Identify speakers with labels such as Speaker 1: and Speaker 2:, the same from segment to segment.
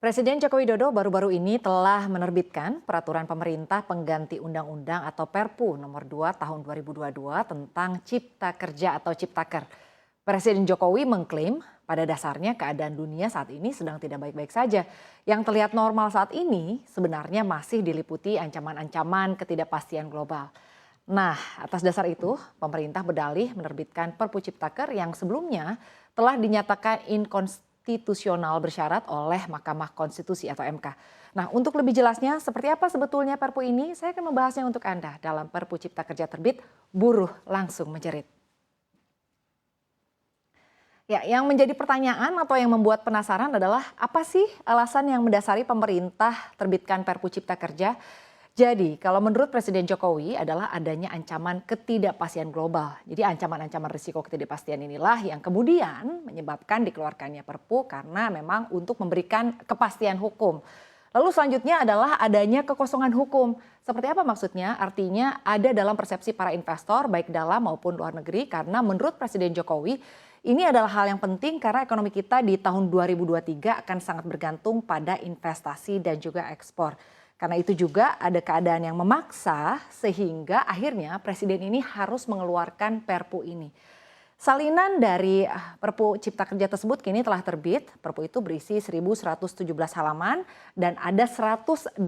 Speaker 1: Presiden Joko Widodo baru-baru ini telah menerbitkan peraturan pemerintah pengganti undang-undang atau Perpu nomor 2 tahun 2022 tentang Cipta Kerja atau Ciptaker. Presiden Jokowi mengklaim pada dasarnya keadaan dunia saat ini sedang tidak baik-baik saja. Yang terlihat normal saat ini sebenarnya masih diliputi ancaman-ancaman ketidakpastian global. Nah, atas dasar itu, pemerintah berdalih menerbitkan Perpu Ciptaker yang sebelumnya telah dinyatakan inkonstitusional bersyarat oleh Mahkamah Konstitusi atau MK. Nah, untuk lebih jelasnya seperti apa sebetulnya Perpu ini, saya akan membahasnya untuk Anda dalam Perpu Cipta Kerja terbit, buruh langsung menjerit. Ya, yang menjadi pertanyaan atau yang membuat penasaran adalah apa sih alasan yang mendasari pemerintah terbitkan Perpu Cipta Kerja? Jadi, kalau menurut Presiden Jokowi adalah adanya ancaman ketidakpastian global. Jadi ancaman-ancaman risiko ketidakpastian inilah yang kemudian menyebabkan dikeluarkannya Perpu karena memang untuk memberikan kepastian hukum. Lalu selanjutnya adalah adanya kekosongan hukum. Seperti apa maksudnya? Artinya ada dalam persepsi para investor baik dalam maupun luar negeri karena menurut Presiden Jokowi ini adalah hal yang penting karena ekonomi kita di tahun 2023 akan sangat bergantung pada investasi dan juga ekspor. Karena itu juga ada keadaan yang memaksa sehingga akhirnya Presiden ini harus mengeluarkan Perpu ini. Salinan dari Perpu Cipta Kerja tersebut kini telah terbit. Perpu itu berisi 1.117 halaman dan ada 189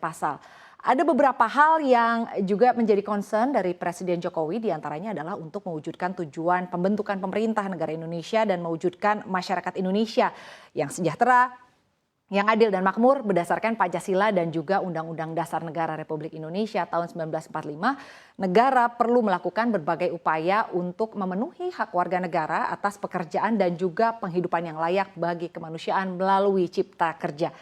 Speaker 1: pasal. Ada beberapa hal yang juga menjadi concern dari Presiden Jokowi, diantaranya adalah untuk mewujudkan tujuan pembentukan pemerintah negara Indonesia dan mewujudkan masyarakat Indonesia yang sejahtera, yang adil dan makmur berdasarkan Pancasila dan juga Undang-Undang Dasar Negara Republik Indonesia tahun 1945, negara perlu melakukan berbagai upaya untuk memenuhi hak warga negara atas pekerjaan dan juga penghidupan yang layak bagi kemanusiaan melalui Cipta Kerja.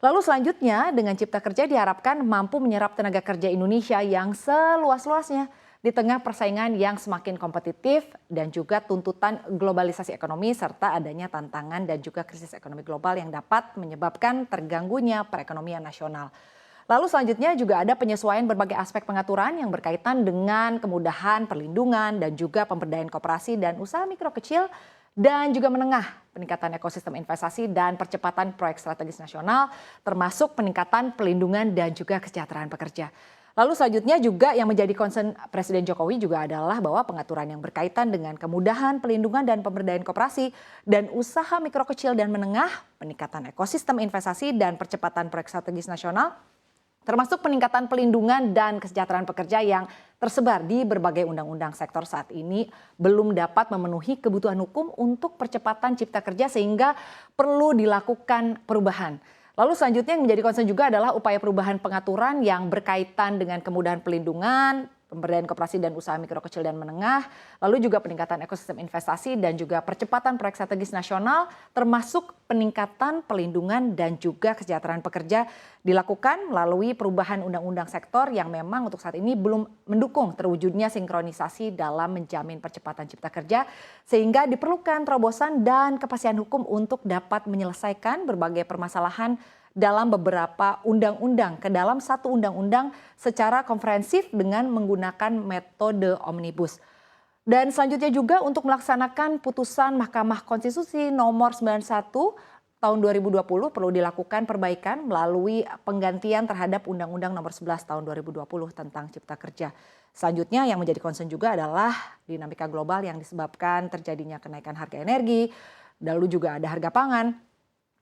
Speaker 1: Lalu selanjutnya dengan Cipta Kerja diharapkan mampu menyerap tenaga kerja Indonesia yang seluas-luasnya di tengah persaingan yang semakin kompetitif dan juga tuntutan globalisasi ekonomi serta adanya tantangan dan juga krisis ekonomi global yang dapat menyebabkan terganggunya perekonomian nasional. Lalu selanjutnya juga ada penyesuaian berbagai aspek pengaturan yang berkaitan dengan kemudahan, perlindungan dan juga pemberdayaan koperasi dan usaha mikro kecil dan juga menengah, peningkatan ekosistem investasi dan percepatan proyek strategis nasional termasuk peningkatan perlindungan dan juga kesejahteraan pekerja. Lalu selanjutnya juga yang menjadi concern Presiden Jokowi juga adalah bahwa pengaturan yang berkaitan dengan kemudahan, pelindungan dan pemberdayaan koperasi dan usaha mikro kecil dan menengah, peningkatan ekosistem investasi dan percepatan proyek strategis nasional, termasuk peningkatan pelindungan dan kesejahteraan pekerja yang tersebar di berbagai undang-undang sektor saat ini belum dapat memenuhi kebutuhan hukum untuk percepatan cipta kerja sehingga perlu dilakukan perubahan. Lalu selanjutnya yang menjadi concern juga adalah upaya perubahan pengaturan yang berkaitan dengan kemudahan pelindungan, pemberdayaan koperasi dan usaha mikro kecil dan menengah, lalu juga peningkatan ekosistem investasi dan juga percepatan proyek strategis nasional termasuk peningkatan pelindungan dan juga kesejahteraan pekerja dilakukan melalui perubahan undang-undang sektor yang memang untuk saat ini belum mendukung terwujudnya sinkronisasi dalam menjamin percepatan cipta kerja sehingga diperlukan terobosan dan kepastian hukum untuk dapat menyelesaikan berbagai permasalahan dalam beberapa undang-undang ke dalam satu undang-undang secara komprehensif dengan menggunakan metode omnibus. Dan selanjutnya juga untuk melaksanakan putusan Mahkamah Konstitusi nomor 91 tahun 2020 perlu dilakukan perbaikan melalui penggantian terhadap Undang-Undang nomor 11 tahun 2020 tentang Cipta Kerja. Selanjutnya yang menjadi concern juga adalah dinamika global yang disebabkan terjadinya kenaikan harga energi, lalu juga ada harga pangan,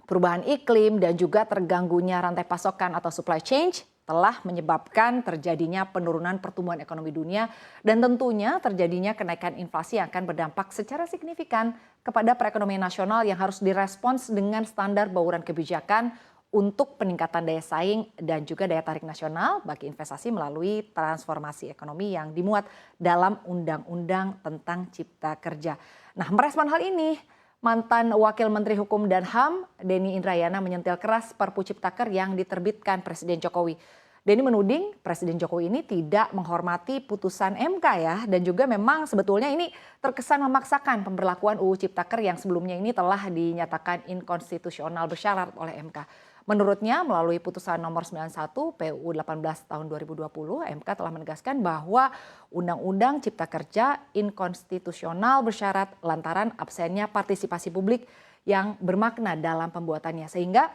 Speaker 1: perubahan iklim dan juga terganggunya rantai pasokan atau supply chain telah menyebabkan terjadinya penurunan pertumbuhan ekonomi dunia dan tentunya terjadinya kenaikan inflasi yang akan berdampak secara signifikan kepada perekonomian nasional yang harus direspons dengan standar bauran kebijakan untuk peningkatan daya saing dan juga daya tarik nasional bagi investasi melalui transformasi ekonomi yang dimuat dalam Undang-Undang tentang Cipta Kerja. Nah, merespon hal ini, mantan Wakil Menteri Hukum dan HAM, Denny Indrayana menyentil keras Perpu Ciptaker yang diterbitkan Presiden Jokowi. Denny menuding Presiden Jokowi ini tidak menghormati putusan MK ya, dan juga memang sebetulnya ini terkesan memaksakan pemberlakuan UU Ciptaker yang sebelumnya ini telah dinyatakan inkonstitusional bersyarat oleh MK. Menurutnya melalui putusan nomor 91 PUU 18 tahun 2020, MK telah menegaskan bahwa Undang-Undang Cipta Kerja inkonstitusional bersyarat lantaran absennya partisipasi publik yang bermakna dalam pembuatannya. Sehingga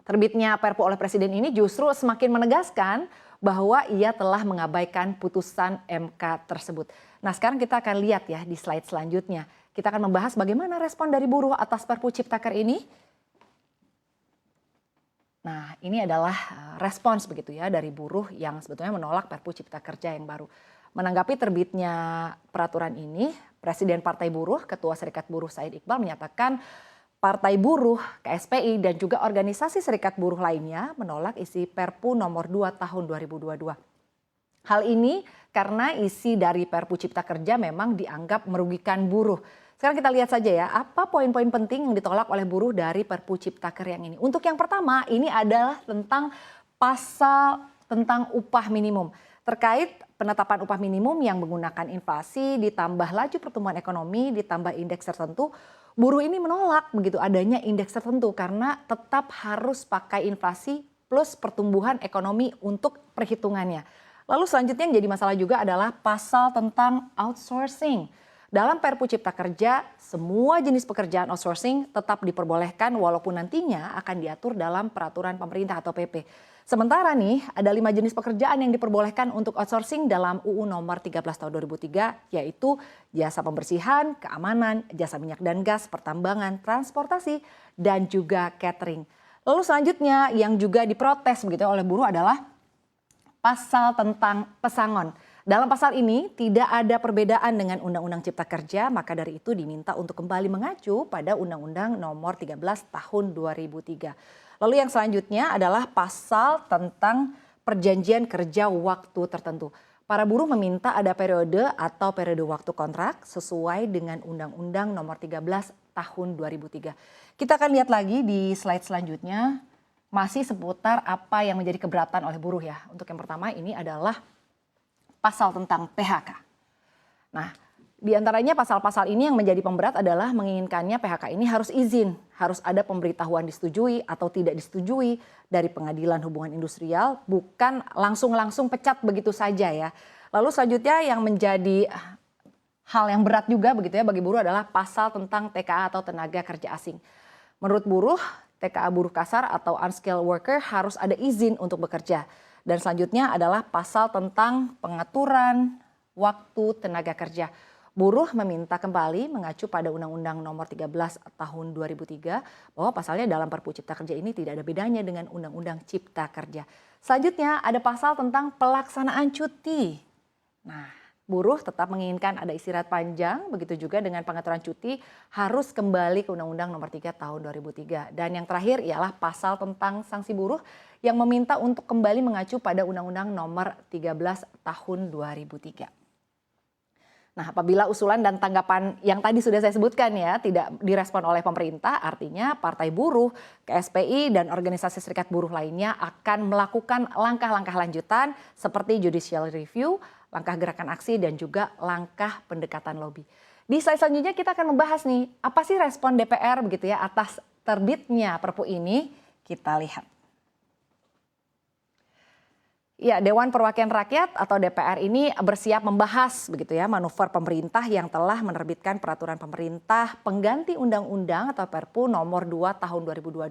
Speaker 1: terbitnya Perpu oleh Presiden ini justru semakin menegaskan bahwa ia telah mengabaikan putusan MK tersebut. Nah, sekarang kita akan lihat ya di slide selanjutnya. Kita akan membahas bagaimana respon dari buruh atas Perpu Ciptaker ini. Nah, ini adalah respons begitu ya dari buruh yang sebetulnya menolak Perpu Cipta Kerja yang baru. Menanggapi terbitnya peraturan ini, Presiden Partai Buruh, Ketua Serikat Buruh Said Iqbal menyatakan Partai Buruh, KSPI dan juga organisasi serikat buruh lainnya menolak isi Perpu nomor 2 tahun 2022. Hal ini karena isi dari Perpu Cipta Kerja memang dianggap merugikan buruh. Sekarang kita lihat saja ya, apa poin-poin penting yang ditolak oleh buruh dari Perpu Ciptaker yang ini. Untuk yang pertama, ini adalah tentang pasal tentang upah minimum. Terkait penetapan upah minimum yang menggunakan inflasi, ditambah laju pertumbuhan ekonomi, ditambah indeks tertentu, buruh ini menolak begitu adanya indeks tertentu karena tetap harus pakai inflasi plus pertumbuhan ekonomi untuk perhitungannya. Lalu selanjutnya yang jadi masalah juga adalah pasal tentang outsourcing. Dalam Perpu Cipta Kerja, semua jenis pekerjaan outsourcing tetap diperbolehkan walaupun nantinya akan diatur dalam peraturan pemerintah atau PP. Sementara nih, ada 5 jenis pekerjaan yang diperbolehkan untuk outsourcing dalam UU nomor 13 tahun 2003, yaitu jasa pembersihan, keamanan, jasa minyak dan gas, pertambangan, transportasi, dan juga catering. Lalu selanjutnya yang juga diprotes begitu oleh buruh adalah pasal tentang pesangon. Dalam pasal ini tidak ada perbedaan dengan Undang-Undang Cipta Kerja, maka dari itu diminta untuk kembali mengacu pada Undang-Undang nomor 13 tahun 2003. Lalu yang selanjutnya adalah pasal tentang perjanjian kerja waktu tertentu. Para buruh meminta ada periode atau periode waktu kontrak sesuai dengan Undang-Undang nomor 13 tahun 2003. Kita akan lihat lagi di slide selanjutnya, masih seputar apa yang menjadi keberatan oleh buruh ya. Untuk yang pertama ini adalah pasal tentang PHK. Nah, di antaranya pasal-pasal ini yang menjadi pemberat adalah menginginkannya PHK ini harus izin, harus ada pemberitahuan disetujui atau tidak disetujui dari Pengadilan Hubungan Industrial, bukan langsung pecat begitu saja ya. Lalu selanjutnya yang menjadi hal yang berat juga begitu ya bagi buruh adalah pasal tentang TKA atau tenaga kerja asing. Menurut buruh, TKA buruh kasar atau unskilled worker harus ada izin untuk bekerja. Dan selanjutnya adalah pasal tentang pengaturan waktu tenaga kerja. Buruh meminta kembali mengacu pada Undang-Undang nomor 13 tahun 2003 bahwa pasalnya dalam Perpu Cipta Kerja ini tidak ada bedanya dengan Undang-Undang Cipta Kerja. Selanjutnya ada pasal tentang pelaksanaan cuti. Nah, buruh tetap menginginkan ada istirahat panjang, begitu juga dengan pengaturan cuti harus kembali ke Undang-Undang nomor 3 tahun 2003. Dan yang terakhir ialah pasal tentang sanksi buruh yang meminta untuk kembali mengacu pada Undang-Undang nomor 13 tahun 2003. Nah, apabila usulan dan tanggapan yang tadi sudah saya sebutkan ya tidak direspon oleh pemerintah, artinya Partai Buruh, KSPI dan organisasi serikat buruh lainnya akan melakukan langkah-langkah lanjutan seperti judicial review, langkah gerakan aksi dan juga langkah pendekatan lobby. Di slide selanjutnya kita akan membahas nih, apa sih respon DPR begitu ya atas terbitnya Perpu ini? Kita lihat. Ya, Dewan Perwakilan Rakyat atau DPR ini bersiap membahas begitu ya manuver pemerintah yang telah menerbitkan peraturan pemerintah pengganti undang-undang atau Perpu nomor 2 tahun 2022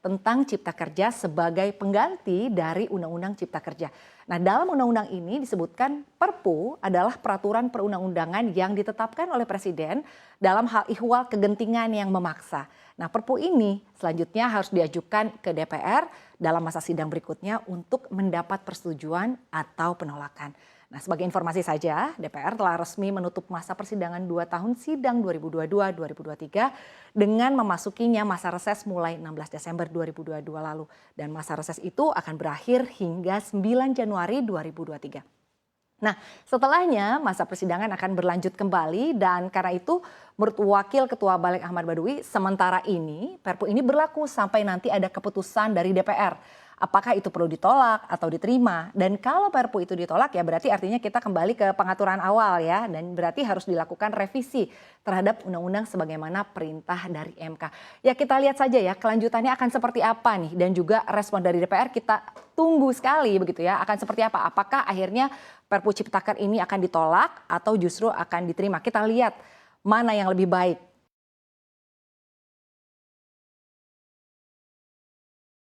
Speaker 1: tentang Cipta Kerja sebagai pengganti dari Undang-Undang Cipta Kerja. Nah, dalam undang-undang ini disebutkan Perpu adalah peraturan perundang-undangan yang ditetapkan oleh Presiden dalam hal ihwal kegentingan yang memaksa. Nah, Perpu ini selanjutnya harus diajukan ke DPR dalam masa sidang berikutnya untuk mendapat persetujuan atau penolakan. Nah, sebagai informasi saja, DPR telah resmi menutup masa persidangan 2 tahun sidang 2022-2023 dengan memasukinya masa reses mulai 16 Desember 2022 lalu. Dan masa reses itu akan berakhir hingga 9 Januari 2023. Nah, setelahnya masa persidangan akan berlanjut kembali dan karena itu menurut Wakil Ketua Balik Ahmad Baduy, sementara ini Perpu ini berlaku sampai nanti ada keputusan dari DPR. Apakah itu perlu ditolak atau diterima? Dan kalau Perpu itu ditolak ya berarti artinya kita kembali ke pengaturan awal ya. Dan berarti harus dilakukan revisi terhadap undang-undang sebagaimana perintah dari MK. Ya kita lihat saja ya kelanjutannya akan seperti apa nih. Dan juga respon dari DPR kita tunggu sekali begitu ya. Akan seperti apa? Apakah akhirnya Perpu Ciptaker ini akan ditolak atau justru akan diterima? Kita lihat mana yang lebih baik.